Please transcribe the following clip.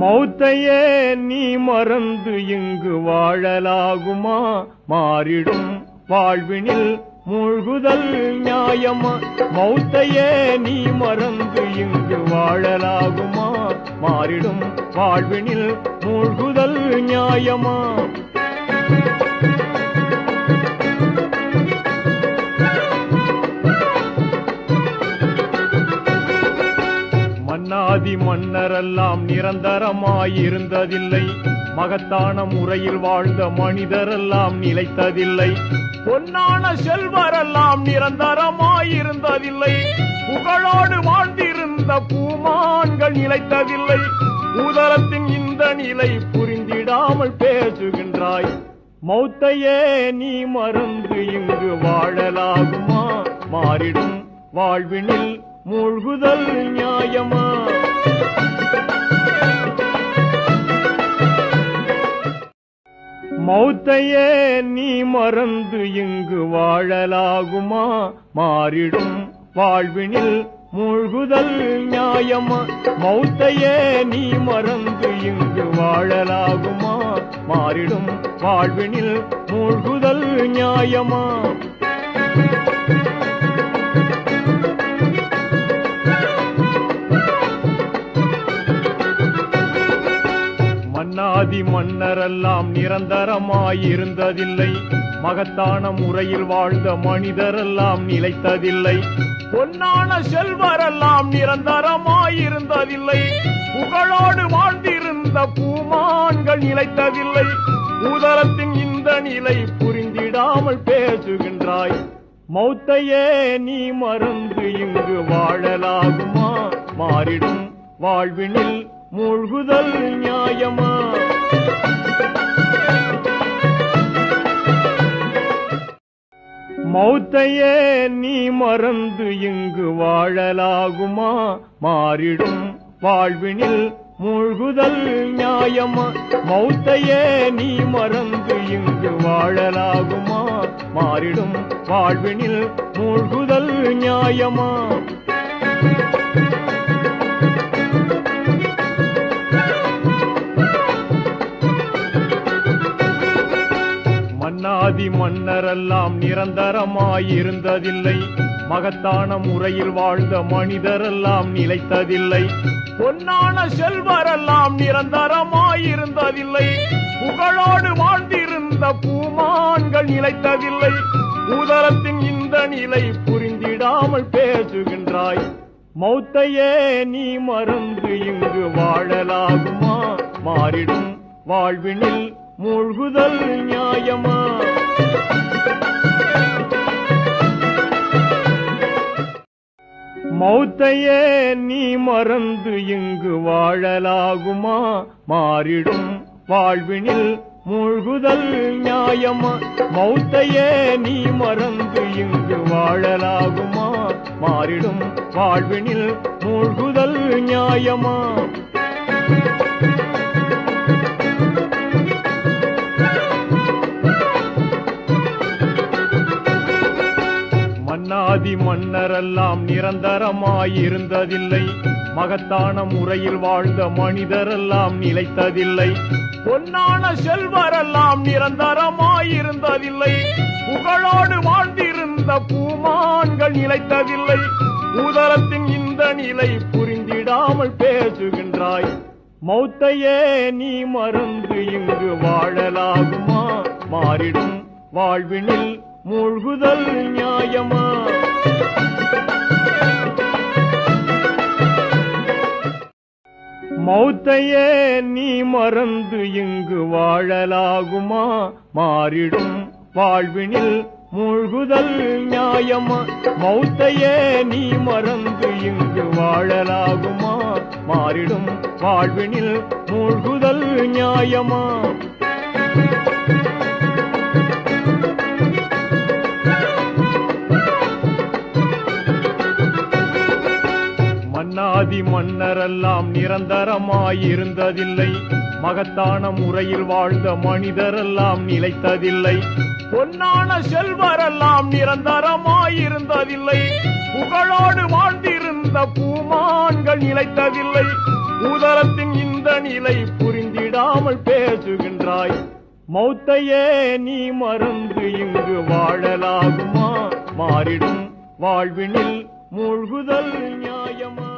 மௌத்தையே நீ மறந்து இங்கு வாழலாகுமா? மாறிடும் வாழ்வினில் மூழ்குதல் நியாயமா? மௌத்தையே நீ மறந்து இங்கு வாழலாகுமா? மாறிடும் வாழ்வினில் மூழ்குதல் நியாயமா? மன்னாதி மன்னரெல்லாம் நிரந்தரமாயிருந்ததில்லை, மகத்தான முறையில் வாழ்ந்த மனிதரெல்லாம் நிலைத்ததில்லை. பொன்னான செல்வரெல்லாம் நிரந்தரமாயிருந்ததில்லை, புகழோடு வாழ்ந்திருந்த பூமான்கள் நிலைத்ததில்லை. உதரத்தின் இந்த நிலை புரிந்திடாமல் பேசுகின்றாய். மௌத்தையே நீ மறந்து இங்கு வாழலாகுமா? மாறிடும் வாழ்வினில் மூழ்குதல் நியாயமா? மௌத்தையே நீ மறந்து இங்கு வாழலாகுமா? மாறிடும் வாழ்வினில் மூழ்குதல் நியாயமா? மௌத்தையே நீ மறந்து இங்கு வாழலாகுமா? மாறிடும் வாழ்வினில் மூழ்குதல் நியாயமா? மன்னாதி மன்னரெல்லாம் நிரந்தரமாயிருந்ததில்லை, மகத்தான முறையில் வாழ்ந்த மனிதரெல்லாம் நிலைத்ததில்லை. பொன்னான செல்வரெல்லாம் நிரந்தரமாயிருந்ததில்லை, புகழோடு வாழ்ந்திருந்த பூமான்கள் நிலைத்ததில்லை. உதரத்தின் இந்த நிலை புரிந்திடாமல் பேசுகின்றாய். மௌத்தையே நீ மறந்து இங்கு வாழலாகுமா? மாறிடும் வாழ்வினில் மூழ்குதல் நியாயமா? மௌத்தையே நீ மறந்து இங்கு வாழலாகுமா? மாறிடும் வாழ்வினில் மூழ்குதல் நியாயமா? மௌத்தையே நீ மறந்து இங்கு வாழலாகுமா? மாறிடும் வாழ்வினில் மூழ்குதல் நியாயமா? மன்னாதி மன்னரெல்லாம் நிரந்தரமாயிருந்ததில்லை, மகத்தான முறையில் வாழ்ந்த மனிதரெல்லாம் நிலைத்ததில்லை. பொன்னான செல்வரெல்லாம் நிரந்தரமாயிருந்ததில்லை, புகழோடு வாழ்ந்திருந்த பூமான்கள் நிலைத்ததில்லை. உதரத்தின் இந்த நிலை புரிந்திடாமல் பேசுகின்றாய். மௌத்தையே நீ மறந்து இங்கு வாழலாகுமா? மாறிடும் வாழ்வினில் மூழ்குதல் நியாயமா? மௌத்தையே நீ மறந்து இங்கு வாழலாகுமா? மாறிடும் வாழ்வினில் மூழ்குதல் நியாயமா? மௌத்தையே நீ மறந்து இங்கு வாழலாகுமா? மாறிடும் வாழ்வினில் மூழ்குதல் நியாயமா? மன்னாதி மன்னரெல்லாம் நிரந்தரமாயிருந்ததில்லை, மகத்தான முறையில் வாழ்ந்த மனிதரெல்லாம் நிலைத்ததில்லை. பொன்னான செல்வரெல்லாம் நிரந்தரமாயிருந்ததில்லை, புகழோடு வாழ்ந்திருந்த பூமான்கள் நிலைத்ததில்லை. உதரத்தின் இந்த நிலை புரிந்திடாமல் பேசுகின்றாய். மௌத்தையே நீ மறந்து இங்கு வாழலாகுமா? மாறிடும் வாழ்வினில் மூழ்குதல் நியாயமா? மௌத்தையே நீ மறந்து இங்கு வாழலாகுமா? மாறிடும் வாழ்வினில் மூழ்குதல் நியாயமா? மௌத்தையே நீ மறந்து இங்கு வாழலாகுமா? மாறிடும் வாழ்வினில் மூழ்குதல் நியாயமா? மன்னாதி மன்னரெல்லாம் நிரந்தரமாயிருந்ததில்லை, மகத்தான முறையில் வாழ்ந்த மனிதரெல்லாம் நிலைத்ததில்லை. பொன்னான செல்வரெல்லாம் நிரந்தரமாயிருந்ததில்லை, புகழோடு வாழ்ந்திருந்த பூமான்கள் நிலைத்ததில்லை. உதரத்தின் இந்த நிலை புரிந்திடாமல் பேசுகின்றாய். மௌத்தையே நீ மறந்து இங்கு வாழலாகுமா? மாறிடும் வாழ்வினில் மூழ்குதல் நியாயமா?